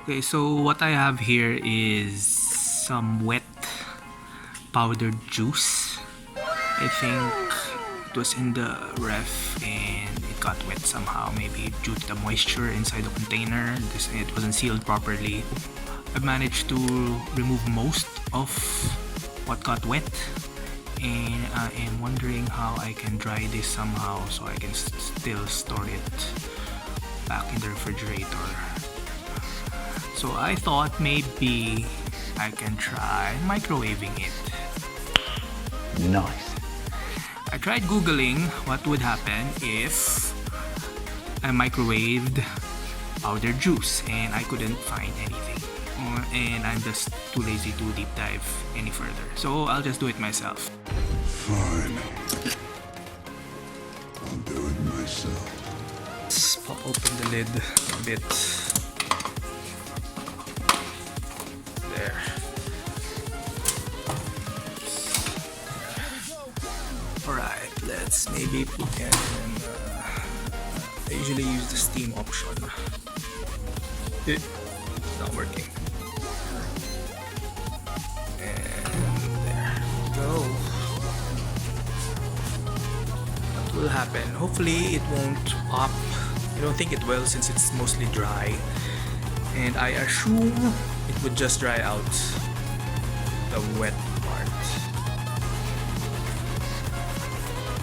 Okay, so what I have here is some wet powdered juice. I think it was in the ref and it got wet somehow, maybe due to the moisture inside the container. It wasn't sealed properly. I managed to remove most of what got wet, and I am wondering how I can dry this somehow so I can still store it back in the refrigerator. So I thought maybe I can try microwaving it. Nice. I tried googling what would happen if I microwaved powdered juice, and I couldn't find anything. And I'm just too lazy to deep dive any further. So I'll just do it myself. Fine. I'll do it myself. Let's pop open the lid a bit. There. Alright, let's maybe put in. I usually use the steam option. It's not working. Go. What will happen? Hopefully it won't pop. I don't think it will since it's mostly dry. And I assume it would just dry out the wet part.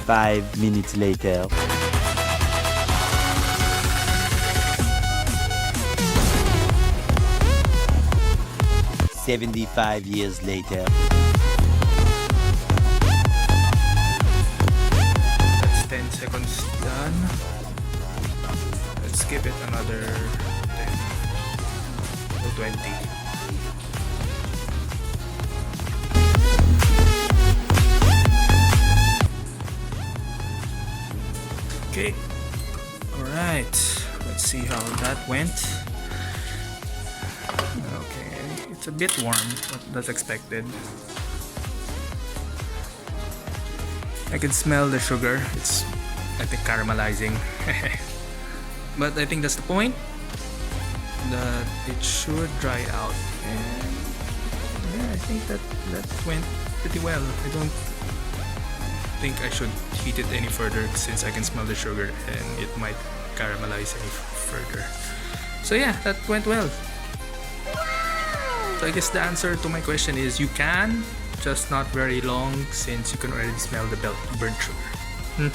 5 minutes later. "75 years later." That's 10 seconds done. Let's give it another 10 to 20. Okay. Alright. Let's see how that went. Okay. It's a bit warm, but that's expected. I can smell the sugar. It's, I think, caramelizing. But I think that's the point. That it should dry out. And yeah, I think that went pretty well. I don't think I should heat it any further since I can smell the sugar and it might caramelize any further. So yeah, that went well. So I guess the answer to my question is you can, just not very long since you can already smell the burnt sugar.